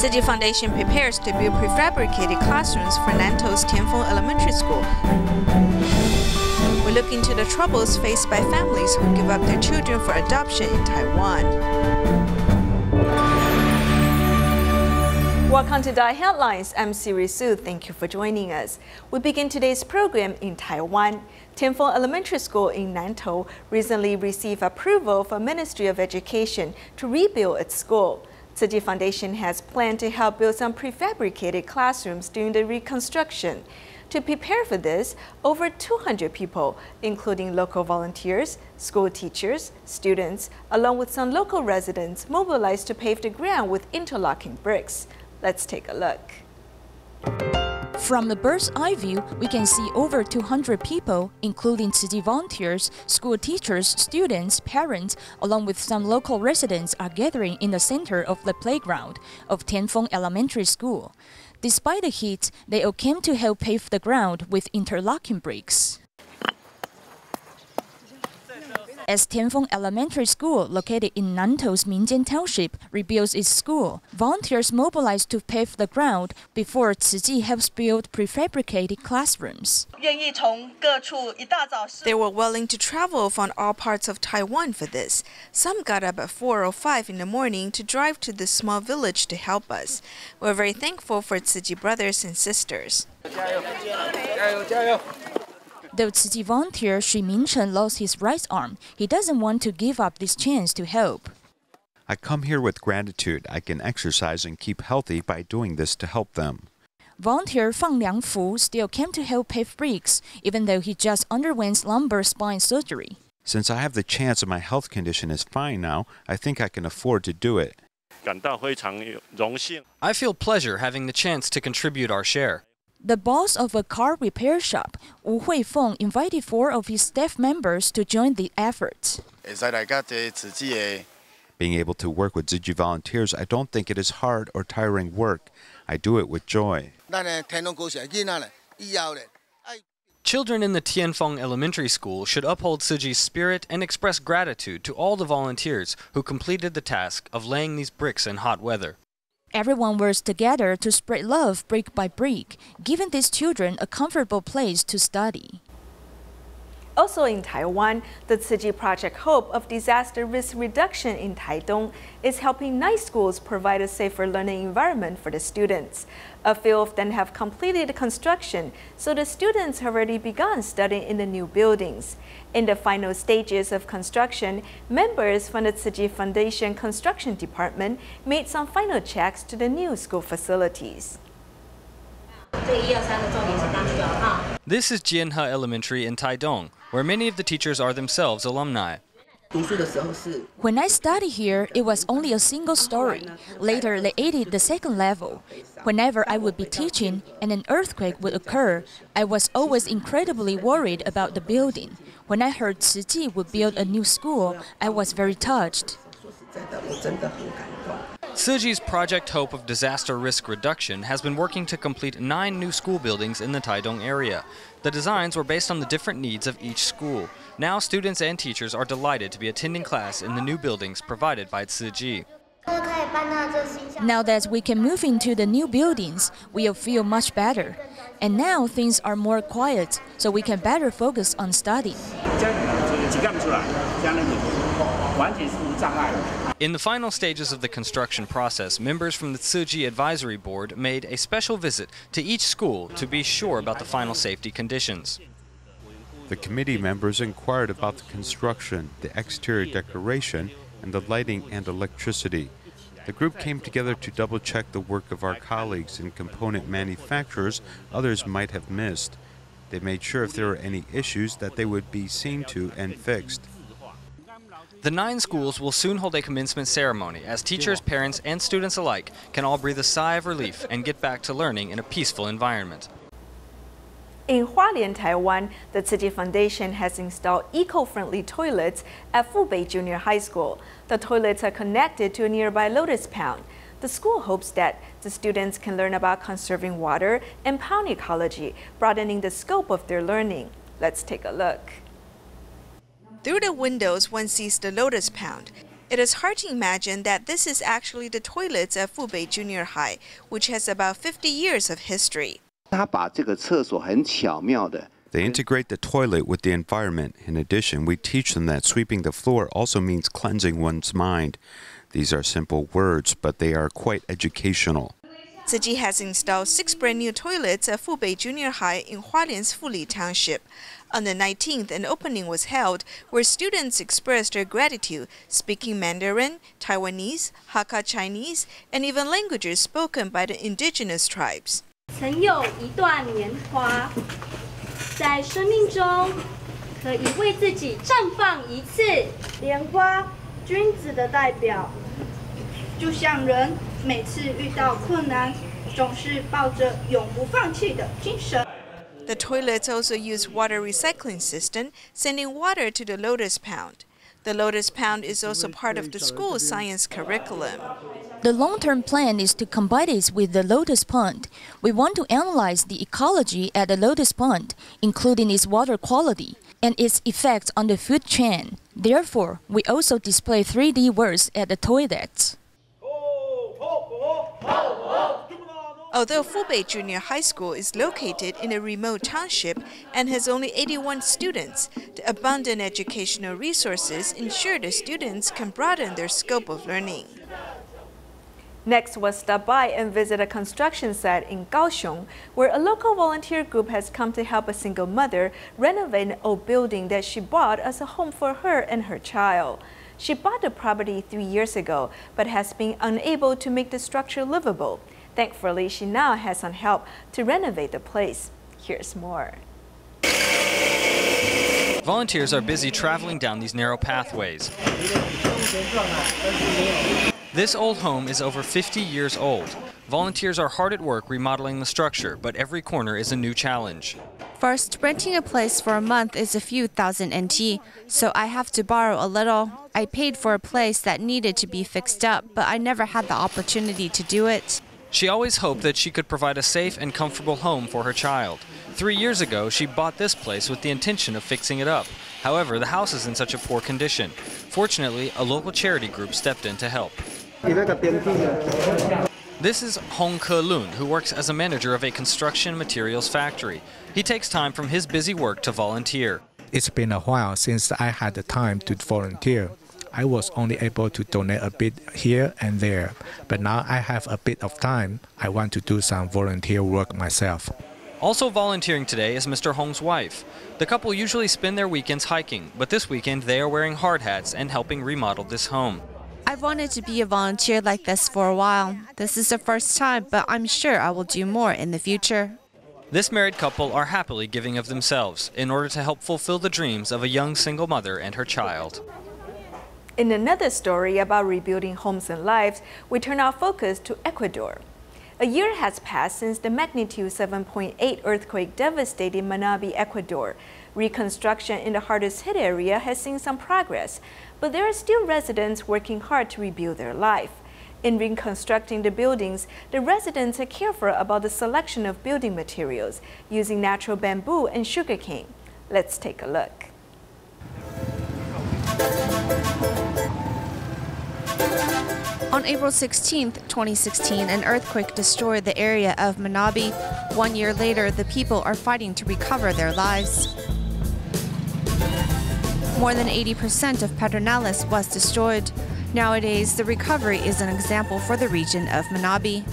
Tzu Chi Foundation prepares to build prefabricated classrooms for Natou's Tienfeng Elementary School. We look into the troubles faced by families who give up their children for adoption in Taiwan. Welcome to DaAi Headlines. I'm Siri. Thank you for joining us. We begin today's program in Taiwan. Tienfeng Elementary School in Natou recently received approval from Ministry of Education to rebuild its school. Tzu Chi Foundation has planned to help build some prefabricated classrooms during the reconstruction. To prepare for this, over 200 people, including local volunteers, school teachers, students, along with some local residents, mobilized to pave the ground with interlocking bricks. Let's take a look. From the bird's eye view, we can see over 200 people, including Tzu Chi volunteers, school teachers, students, parents, along with some local residents, are gathering in the center of the playground of Tienfeng Elementary School. Despite the heat, they all came to help pave the ground with interlocking bricks. As Tienfeng Elementary School, located in Nantou's Minjian Township, rebuilds its school, volunteers mobilized to pave the ground before Tzu Chi helps build prefabricated classrooms. They were willing to travel from all parts of Taiwan for this. Some got up at 4 or 5 in the morning to drive to this small village to help us. We're very thankful for Tzu Chi brothers and sisters. Though Tzu Chi volunteer Shi Minchen lost his right arm, he doesn't want to give up this chance to help. I come here with gratitude. I can exercise and keep healthy by doing this to help them. Volunteer Fang Liangfu still came to help pave bricks, even though he just underwent lumbar spine surgery. Since I have the chance and my health condition is fine now, I think I can afford to do it. I feel pleasure having the chance to contribute our share. The boss of a car repair shop, Wu Huifeng, invited 4 of his staff members to join the effort. Being able to work with Tzu Chi volunteers, I don't think it is hard or tiring work. I do it with joy. Children in the Tienfeng Elementary School should uphold Tzu Chi's spirit and express gratitude to all the volunteers who completed the task of laying these bricks in hot weather. Everyone works together to spread love brick by brick, giving these children a comfortable place to study. Also in Taiwan, the Tzu Chi Project Hope of Disaster Risk Reduction in Taidong is helping 9 schools provide a safer learning environment for the students. A few of them have completed construction, so the students have already begun studying in the new buildings. In the final stages of construction, members from the Tzu Chi Foundation Construction Department made some final checks to the new school facilities. This is Jianhe Elementary in Taidong, where many of the teachers are themselves alumni. When I studied here, it was only a single story. Later, they added the second level. Whenever I would be teaching and an earthquake would occur, I was always incredibly worried about the building. When I heard Tzu Chi would build a new school, I was very touched. Tzu Chi's Project Hope of Disaster Risk Reduction has been working to complete 9 new school buildings in the Taidong area. The designs were based on the different needs of each school. Now students and teachers are delighted to be attending class in the new buildings provided by Tzu Chi. Now that we can move into the new buildings, we'll feel much better. And now things are more quiet, so we can better focus on studying. In the final stages of the construction process, members from the Tzu Chi Advisory Board made a special visit to each school to be sure about the final safety conditions. The committee members inquired about the construction, the exterior decoration, and the lighting and electricity. The group came together to double-check the work of our colleagues and component manufacturers others might have missed. They made sure if there were any issues that they would be seen to and fixed. The 9 schools will soon hold a commencement ceremony as teachers, parents, and students alike can all breathe a sigh of relief and get back to learning in a peaceful environment. In Hualien, Taiwan, the Tzu Chi Foundation has installed eco-friendly toilets at Fubei Junior High School. The toilets are connected to a nearby lotus pond. The school hopes that the students can learn about conserving water and pond ecology, broadening the scope of their learning. Let's take a look. Through the windows, one sees the lotus pond. It is hard to imagine that this is actually the toilets at Fubei Junior High, which has about 50 years of history. They integrate the toilet with the environment. In addition, we teach them that sweeping the floor also means cleansing one's mind. These are simple words, but they are quite educational. Tzu Chi has installed 6 brand new toilets at Fubei Junior High in Hualien's Fuli Township. On the 19th, an opening was held where students expressed their gratitude, speaking Mandarin, Taiwanese, Hakka Chinese, and even languages spoken by the indigenous tribes. 曾有一段年华，在生命中可以为自己绽放一次。莲花，君子的代表，就像人每次遇到困难，总是抱着永不放弃的精神。 The toilets also use water recycling system, sending water to the Lotus Pond. The Lotus Pond is also part of the school's science curriculum. The long-term plan is to combine it with the Lotus Pond. We want to analyze the ecology at the Lotus Pond, including its water quality and its effects on the food chain. Therefore, we also display 3D words at the toilets. Although Fubei Junior High School is located in a remote township and has only 81 students, the abundant educational resources ensure the students can broaden their scope of learning. Next, we'll stop by and visit a construction site in Kaohsiung, where a local volunteer group has come to help a single mother renovate an old building that she bought as a home for her and her child. She bought the property 3 years ago, but has been unable to make the structure livable. Thankfully, she now has some help to renovate the place. Here's more. Volunteers are busy traveling down these narrow pathways. This old home is over 50 years old. Volunteers are hard at work remodeling the structure, but every corner is a new challenge. First, renting a place for a month is a few thousand NT, so I have to borrow a little. I paid for a place that needed to be fixed up, but I never had the opportunity to do it. She always hoped that she could provide a safe and comfortable home for her child. 3 years ago, she bought this place with the intention of fixing it up. However, the house is in such a poor condition. Fortunately, a local charity group stepped in to help. This is Hong Ke Lun, who works as a manager of a construction materials factory. He takes time from his busy work to volunteer. It's been a while since I had the time to volunteer. I was only able to donate a bit here and there, but now I have a bit of time. I want to do some volunteer work myself. Also volunteering today is Mr. Hong's wife. The couple usually spend their weekends hiking, but this weekend they are wearing hard hats and helping remodel this home. I've wanted to be a volunteer like this for a while. This is the first time, but I'm sure I will do more in the future. This married couple are happily giving of themselves in order to help fulfill the dreams of a young single mother and her child. In another story about rebuilding homes and lives, we turn our focus to Ecuador. A year has passed since the magnitude 7.8 earthquake devastated Manabí, Ecuador. Reconstruction in the hardest hit area has seen some progress, but there are still residents working hard to rebuild their life. In reconstructing the buildings, the residents are careful about the selection of building materials, using natural bamboo and sugarcane. Let's take a look. On April 16, 2016, an earthquake destroyed the area of Manabí. 1 year later, the people are fighting to recover their lives. More than 80% of Pedernales was destroyed. Nowadays, the recovery is an example for the region of Manabí.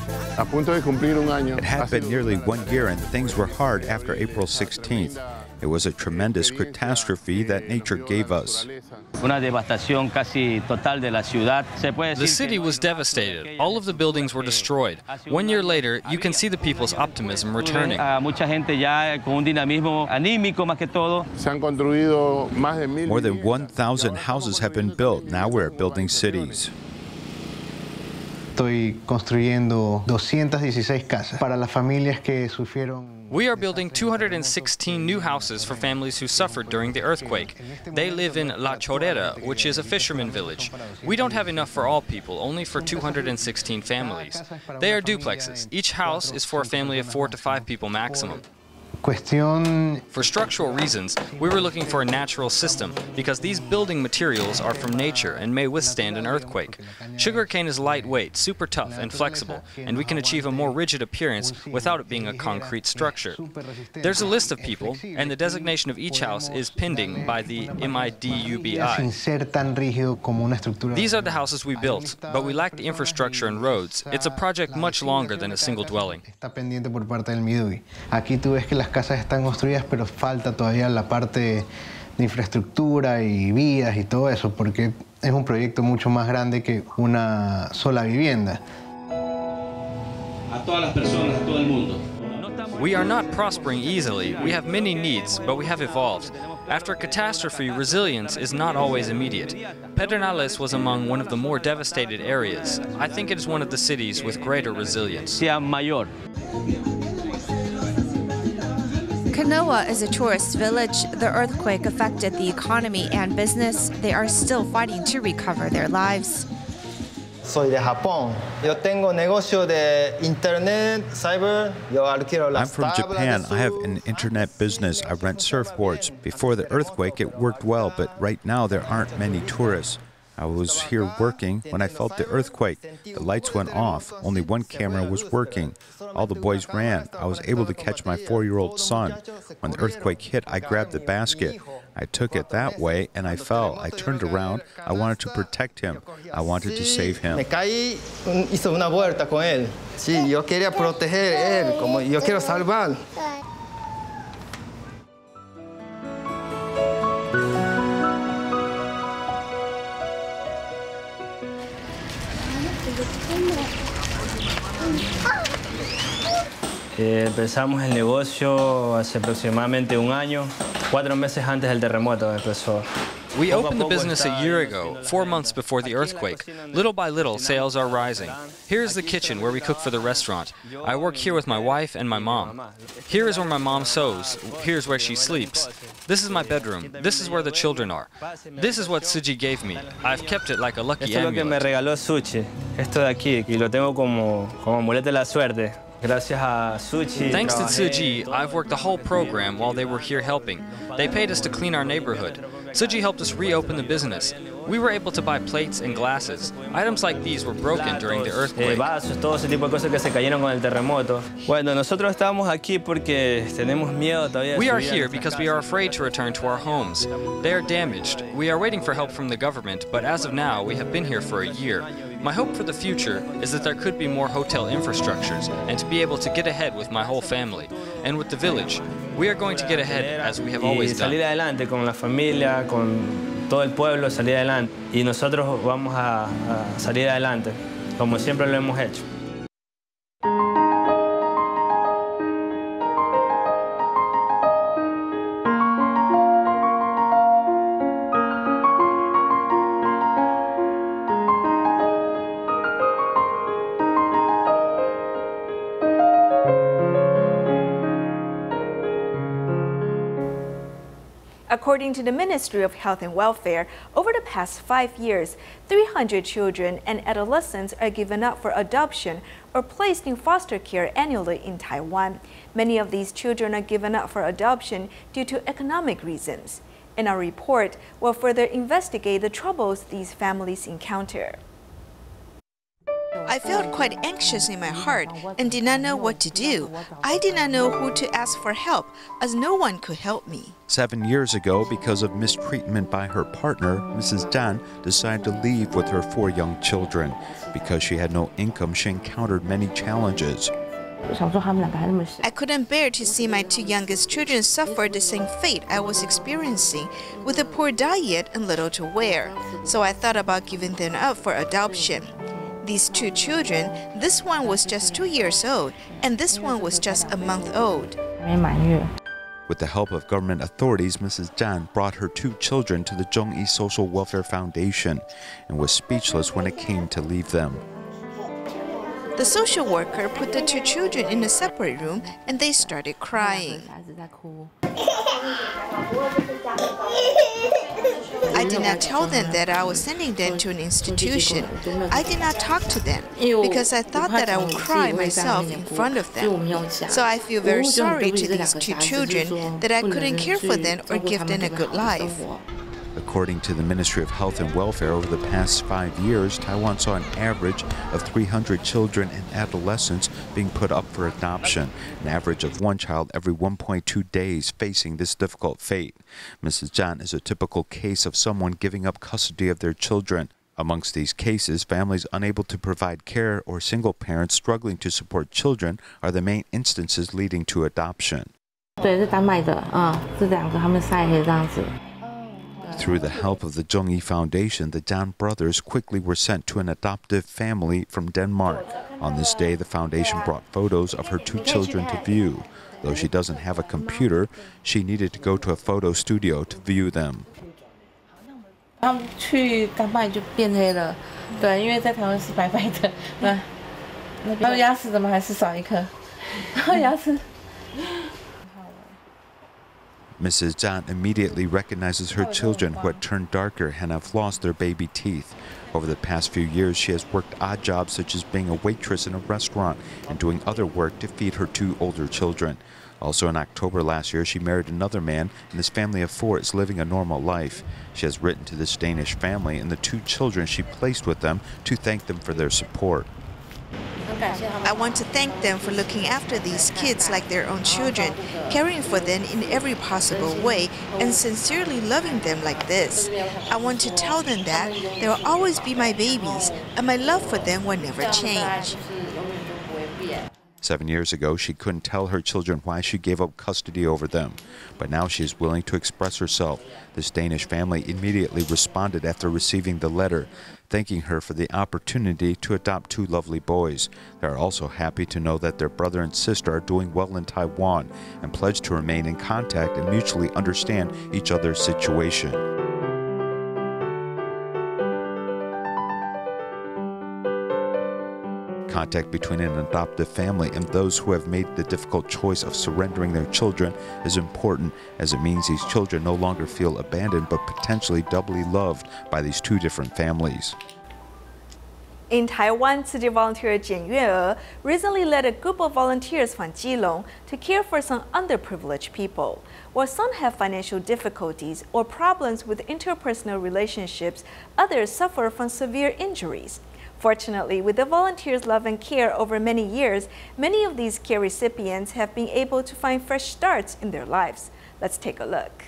It had been nearly 1 year and things were hard after April 16th. It was a tremendous catastrophe that nature gave us. The city was devastated. All of the buildings were destroyed. 1 year later, you can see the people's optimism returning. More than 1,000 houses have been built. Now we're building cities. Estoy construyendo 216 casas para las familias que sufrieron. We are building 216 new houses for families who suffered during the earthquake. They live in La Chorrera, which is a fisherman village. We don't have enough for all people, only for 216 families. They are duplexes. Each house is for a family of 4 to 5 people maximum. For structural reasons, we were looking for a natural system because these building materials are from nature and may withstand an earthquake. Sugarcane is lightweight, super tough, and flexible, and we can achieve a more rigid appearance without it being a concrete structure. There's a list of people, and the designation of each house is pending by the MIDUBI. These are the houses we built, but we lack the infrastructure and roads. It's a project much longer than a single dwelling. Aquí tú ves que las casas están construidas, pero falta todavía la parte de infraestructura y vías y todo eso, porque es un proyecto mucho más grande que una sola vivienda. A todas las personas, a todo el mundo. We are not prospering easily. We have many needs, but we have evolved. After a catastrophe, resilience is not always immediate. Pedernales was among one of the more devastated areas. I think it is one of the cities with greater resilience. Kanoa is a tourist village. The earthquake affected the economy and business. They are still fighting to recover their lives. Soy de Japón. Yo tengo negocio de internet, cyber. Yo alquilo las I'm from Japan. I have an internet business. I rent surfboards. Before the earthquake, it worked well, but right now there aren't many tourists. I was here working when I felt the earthquake. The lights went off. Only one camera was working. All the boys ran. I was able to catch my 4-year-old son. When the earthquake hit, I grabbed the basket. I took it that way and I fell. I turned around. I wanted to protect him. I wanted to save him. Me caí, hizo una vuelta con él. Sí, yo quería proteger él, como yo quiero salvar. Empezamos el negocio hace aproximadamente un año, 4 meses antes del terremoto empezó. We opened the business a year ago, 4 months before the earthquake. Little by little, sales are rising. Here's the kitchen where we cook for the restaurant. I work here with my wife and my mom. Here is where my mom sews. Here's where she sleeps. This is my bedroom. This is where the children are. This is what Tzu Chi gave me. I've kept it like a lucky amulet. Esto es lo que me regaló Tzu Chi. Esto de aquí, y lo tengo como amuleto de la suerte. Thanks to Tzu Chi, I've worked the whole program while they were here helping. They paid us to clean our neighborhood. Tzu Chi helped us reopen the business. We were able to buy plates and glasses. Items like these were broken during the earthquake. Vasos, todo ese tipo de cosas que se cayeron con el terremoto. Bueno, nosotros estamos aquí porque tenemos miedo todavía. We are here because we are afraid to return to our homes. They are damaged. We are waiting for help from the government, but as of now, we have been here for a year. My hope for the future is that there could be more hotel infrastructures and to be able to get ahead with my whole family. And with the village, we are going to get ahead as we have always done. Salir adelante con la familia, con todo el pueblo, salir adelante. Y nosotros vamos a salir adelante, como siempre lo hemos hecho. According to the Ministry of Health and Welfare, over the past 5 years, 300 children and adolescents are given up for adoption or placed in foster care annually in Taiwan. Many of these children are given up for adoption due to economic reasons. In our report, we'll further investigate the troubles these families encounter. I felt quite anxious in my heart and did not know what to do. I did not know who to ask for help, as no one could help me. 7 years ago, because of mistreatment by her partner, Mrs. Dan decided to leave with her 4 young children. Because she had no income, she encountered many challenges. I couldn't bear to see my 2 youngest children suffer the same fate I was experiencing, with a poor diet and little to wear. So I thought about giving them up for adoption. These 2 children, this one was just 2 years old, and this one was just a month old. With the help of government authorities, Mrs. Dan brought her 2 children to the Zhongyi Social Welfare Foundation and was speechless when it came to leave them. The social worker put the 2 children in a separate room and they started crying. I did not tell them that I was sending them to an institution. I did not talk to them because I thought that I would cry myself in front of them. So I feel very sorry to these two children that I couldn't care for them or give them a good life. According to the Ministry of Health and Welfare, over the past 5 years, Taiwan saw an average of 300 children and adolescents being put up for adoption, an average of one child every 1.2 days facing this difficult fate. Mrs. Zhan is a typical case of someone giving up custody of their children. Amongst these cases, families unable to provide care or single parents struggling to support children are the main instances leading to adoption. Through the help of the Tzu Chi Foundation, the Zhan brothers quickly were sent to an adoptive family from Denmark. On this day, the foundation brought photos of her two children to view. Though she doesn't have a computer, she needed to go to a photo studio to view them. Mrs. Zhan immediately recognizes her children who had turned darker and have lost their baby teeth. Over the past few years, she has worked odd jobs such as being a waitress in a restaurant and doing other work to feed her two older children. Also in October last year, she married another man, and his family of 4 is living a normal life. She has written to this Danish family and the 2 children she placed with them to thank them for their support. I want to thank them for looking after these kids like their own children, caring for them in every possible way, and sincerely loving them like this. I want to tell them that they will always be my babies, and my love for them will never change. 7 years ago, she couldn't tell her children why she gave up custody over them. But now she is willing to express herself. This Danish family immediately responded after receiving the letter, thanking her for the opportunity to adopt 2 lovely boys. They are also happy to know that their brother and sister are doing well in Taiwan and pledge to remain in contact and mutually understand each other's situation. Contact between an adoptive family and those who have made the difficult choice of surrendering their children is important, as it means these children no longer feel abandoned but potentially doubly loved by these 2 different families. In Taiwan, Tzu Chi volunteer Jian Yue recently led a group of volunteers from Keelung to care for some underprivileged people. While some have financial difficulties or problems with interpersonal relationships, others suffer from severe injuries. Fortunately, with the volunteers' love and care over many years, many of these care recipients have been able to find fresh starts in their lives. Let's take a look.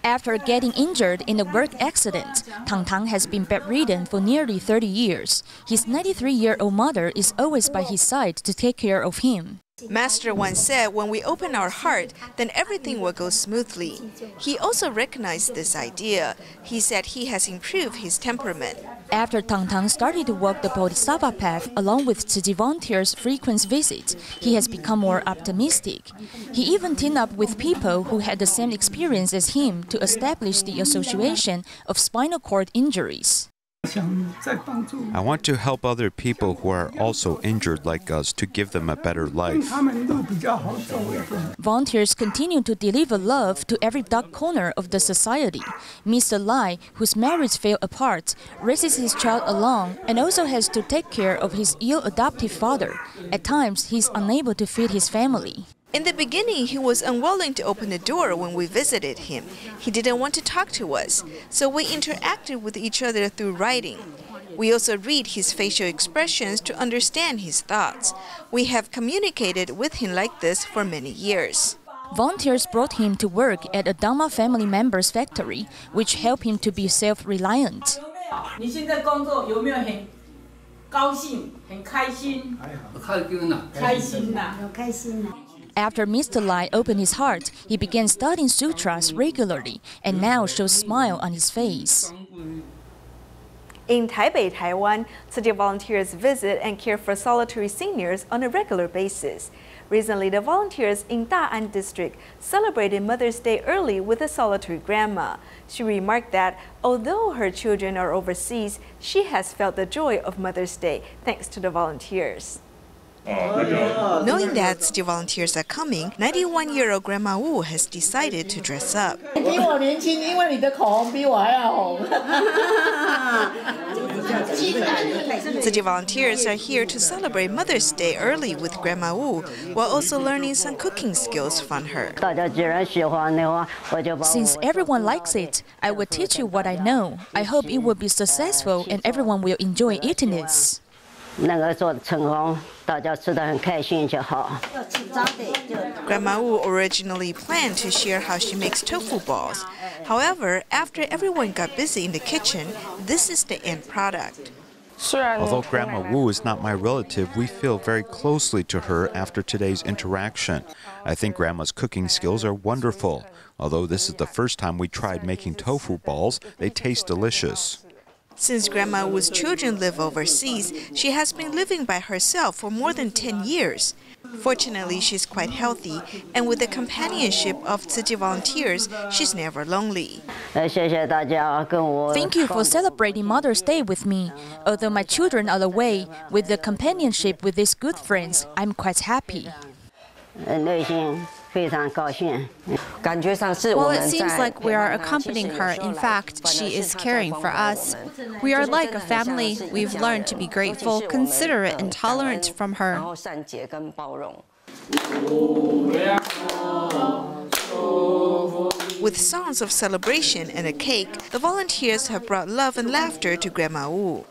After getting injured in a work accident, Tang Tang has been bedridden for nearly 30 years. His 93-year-old mother is always by his side to take care of him. Master once said, when we open our heart, then everything will go smoothly. He also recognized this idea. He said he has improved his temperament. After Tang Tang started to walk the Bodhisattva path along with Tzu Chi volunteers' frequent visits, he has become more optimistic. He even teamed up with people who had the same experience as him to establish the Association of Spinal Cord Injuries. I want to help other people who are also injured like us to give them a better life. Volunteers continue to deliver love to every dark corner of the society. Mr. Lai, whose marriage fell apart, raises his child alone and also has to take care of his ill adoptive father. At times, he is unable to feed his family. In the beginning, he was unwilling to open the door when we visited him. He didn't want to talk to us, so we interacted with each other through writing. We also read his facial expressions to understand his thoughts. We have communicated with him like this for many years. Volunteers brought him to work at a Dhamma family member's factory, which helped him to be self-reliant. After Mr. Lai opened his heart, he began studying sutras regularly and now shows a smile on his face. In Taipei, Taiwan, Tzu Chi volunteers visit and care for solitary seniors on a regular basis. Recently, the volunteers in Da'an district celebrated Mother's Day early with a solitary grandma. She remarked that although her children are overseas, she has felt the joy of Mother's Day thanks to the volunteers. Knowing that Tzu Chi volunteers are coming, 91-year-old Grandma Wu has decided to dress up. Tzu Chi volunteers are here to celebrate Mother's Day early with Grandma Wu, while also learning some cooking skills from her. Since everyone likes it, I will teach you what I know. I hope it will be successful and everyone will enjoy eating it. Grandma Wu originally planned to share how she makes tofu balls. However, after everyone got busy in the kitchen, this is the end product. Although Grandma Wu is not my relative, we feel very closely to her after today's interaction. I think Grandma's cooking skills are wonderful. Although this is the first time we tried making tofu balls, they taste delicious. Since Grandma Wu's children live overseas, she has been living by herself for more than 10 years. Fortunately, she's quite healthy, and with the companionship of Tzu Chi volunteers, she's never lonely. Thank you for celebrating Mother's Day with me. Although my children are away, with the companionship with these good friends, I'm quite happy. Well, it seems like we are accompanying her. In fact, she is caring for us. We are like a family. We've learned to be grateful, considerate, and tolerant from her. With songs of celebration and a cake, the volunteers have brought love and laughter to Grandma Wu.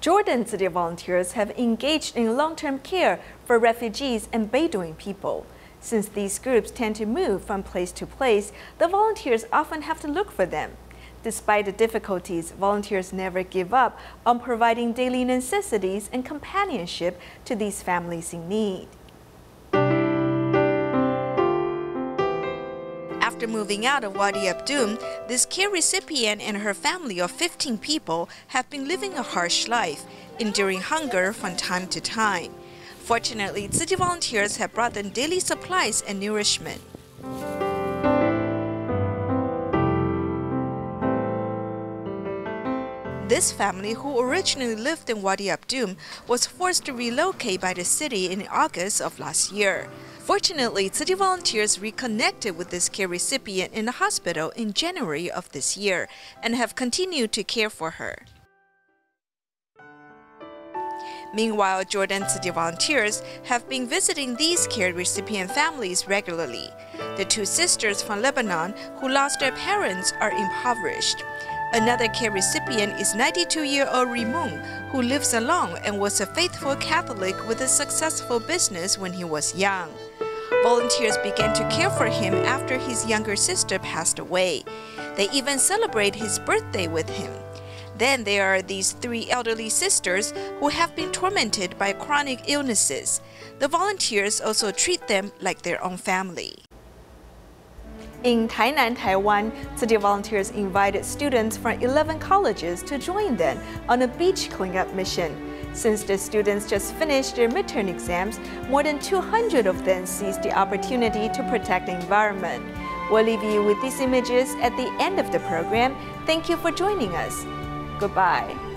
Jordan Tzu Chi volunteers have engaged in long-term care for refugees and Bedouin people. Since these groups tend to move from place to place, the volunteers often have to look for them. Despite the difficulties, volunteers never give up on providing daily necessities and companionship to these families in need. After moving out of Wadi Abdum, this care recipient and her family of 15 people have been living a harsh life, enduring hunger from time to time. Fortunately, Tzu Chi volunteers have brought them daily supplies and nourishment. This family, who originally lived in Wadi Abdum, was forced to relocate by the city in August of last year. Fortunately, Tzu Chi volunteers reconnected with this care recipient in the hospital in January of this year and have continued to care for her. Meanwhile, Jordan Tzu Chi volunteers have been visiting these care recipient families regularly. The two sisters from Lebanon who lost their parents are impoverished. Another care recipient is 92-year-old Rimung, who lives alone and was a faithful Catholic with a successful business when he was young. Volunteers began to care for him after his younger sister passed away. They even celebrate his birthday with him. Then there are these three elderly sisters who have been tormented by chronic illnesses. The volunteers also treat them like their own family. In Tainan, Taiwan, Tzu Chi volunteers invited students from 11 colleges to join them on a beach cleanup mission. Since the students just finished their midterm exams, more than 200 of them seized the opportunity to protect the environment. We'll leave you with these images at the end of the program. Thank you for joining us. Goodbye.